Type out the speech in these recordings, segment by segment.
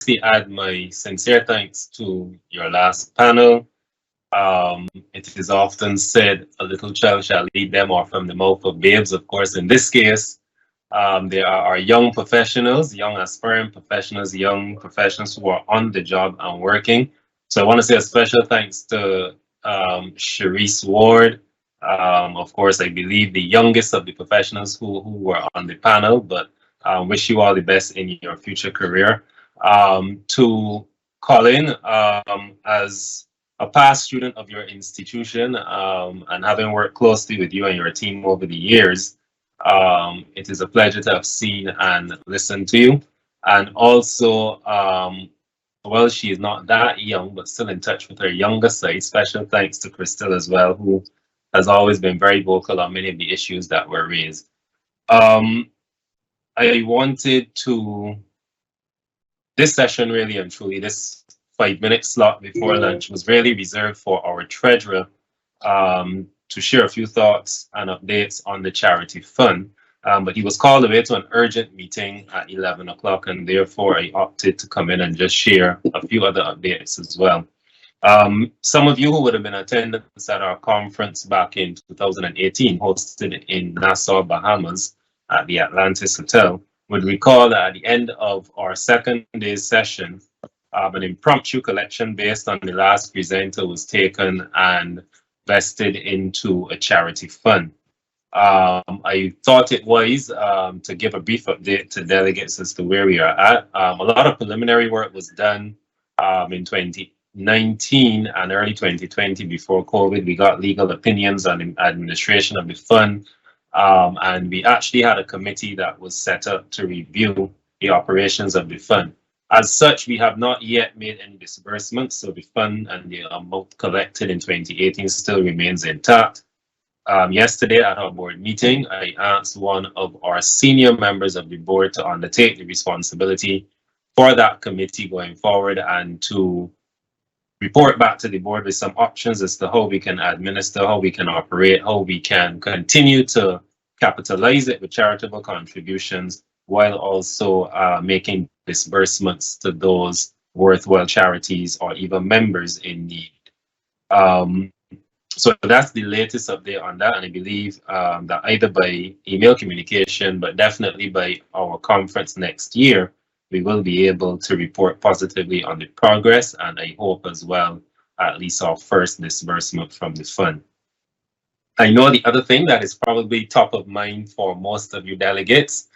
firstly add my sincere thanks to your last panel. It is often said, a little child shall lead them, or from the mouth of babes. Of course, in this case, there are young professionals, young aspiring professionals, young professionals who are on the job and working. So I want to say a special thanks to Sharice Ward. Of course, I believe the youngest of the professionals who were on the panel, but wish you all the best in your future career. To Colin, as a past student of your institution, and having worked closely with you and your team over the years, it is a pleasure to have seen and listened to you. And also, well, she is not that young, but still in touch with her younger side. Special thanks to Crystal as well, who has always been very vocal on many of the issues that were raised. Um, I wanted to, this session really and truly, this 5 minute slot before lunch was really reserved for our treasurer to share a few thoughts and updates on the charity fund. But he was called away to an urgent meeting at 11 o'clock, and therefore I opted to come in and just share a few other updates as well. Some of you who would have been attendance at our conference back in 2018, hosted in Nassau, Bahamas, at the Atlantis Hotel, would recall that at the end of our second day's session, an impromptu collection based on the last presenter was taken and vested into a charity fund. I thought it wise to give a brief update to delegates as to where we are at. A lot of preliminary work was done in 2019 and early 2020 before COVID. We got legal opinions on the administration of the fund, and we actually had a committee that was set up to review the operations of the fund. As such, we have not yet made any disbursements, so the fund and the amount collected in 2018 still remains intact. Yesterday at our board meeting, I asked one of our senior members of the board to undertake the responsibility for that committee going forward and to report back to the board with some options as to how we can administer, how we can operate, how we can continue to capitalize it with charitable contributions while also making disbursements to those worthwhile charities or even members in need. So that's the latest update on that, and I believe that either by email communication, but definitely by our conference next year, we will be able to report positively on the progress, and I hope as well, at least our first disbursement from the fund. I know the other thing that is probably top of mind for most of you delegates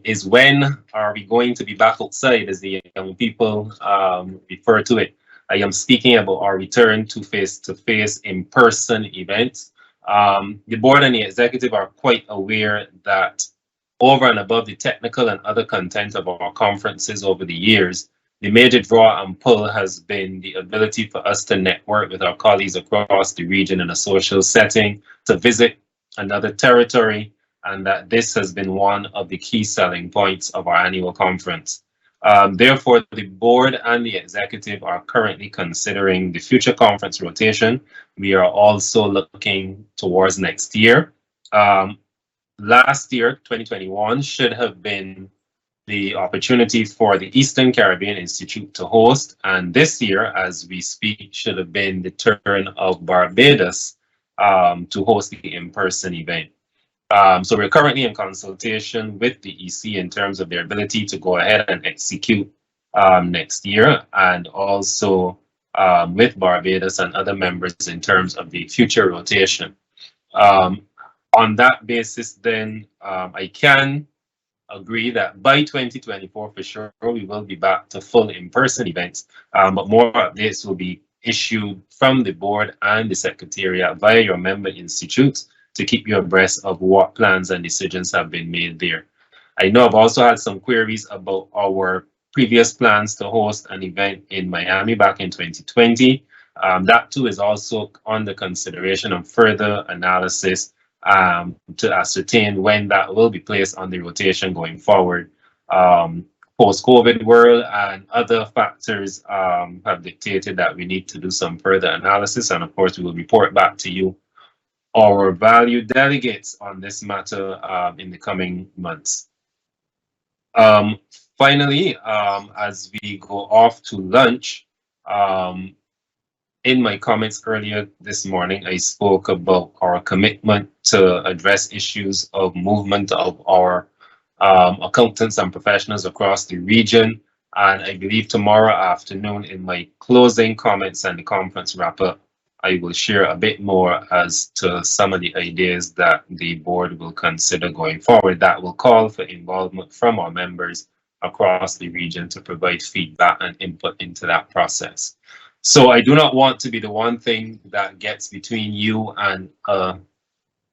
is when are we going to be back outside, as the young people refer to it. I am speaking about our return to face-to-face in-person events. The board and the executive are quite aware that over and above the technical and other content of our conferences over the years, the major draw and pull has been the ability for us to network with our colleagues across the region in a social setting, to visit another territory, and that this has been one of the key selling points of our annual conference. Therefore, the board and the executive are currently considering the future conference rotation. We are also looking towards next year. Last year, 2021, should have been the opportunity for the Eastern Caribbean Institute to host, and this year, as we speak, should have been the turn of Barbados to host the in-person event. So we're currently in consultation with the EC in terms of their ability to go ahead and execute next year, and also with Barbados and other members in terms of the future rotation. On that basis, then, I can agree that by 2024, for sure, we will be back to full in-person events, but more updates will be issued from the board and the secretariat via your member institutes to keep you abreast of what plans and decisions have been made there. I know I've also had some queries about our previous plans to host an event in Miami back in 2020. That too is also under consideration and further analysis to ascertain when that will be placed on the rotation going forward. Post-COVID world and other factors have dictated that we need to do some further analysis, and of course we will report back to you, our valued delegates, on this matter in the coming months. Finally, as we go off to lunch, in my comments earlier this morning, I spoke about our commitment to address issues of movement of our accountants and professionals across the region. And I believe tomorrow afternoon, in my closing comments and the conference wrap up, I will share a bit more as to some of the ideas that the board will consider going forward that will call for involvement from our members across the region to provide feedback and input into that process. So I do not want to be the one thing that gets between you and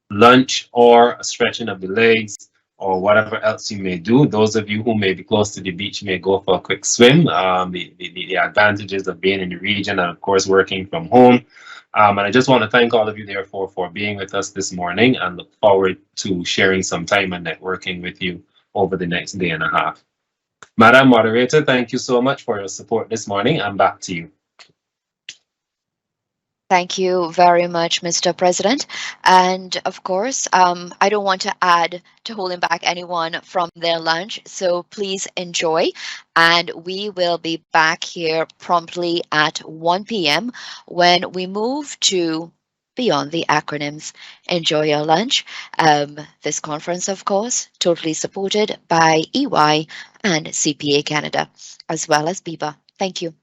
lunch or a stretching of the legs or whatever else you may do. Those of you who may be close to the beach may go for a quick swim. The advantages of being in the region and of course working from home. And I just want to thank all of you therefore for being with us this morning and look forward to sharing some time and networking with you over the next day and a half. Madam Moderator, thank you so much for your support this morning, and back to you. Thank you very much, Mr. President. And of course, I don't want to add to holding back anyone from their lunch, so please enjoy. And we will be back here promptly at 1 p.m. when we move to Beyond the Acronyms. Enjoy your lunch. This conference, of course, totally supported by EY and CPA Canada, as well as BIBA. Thank you.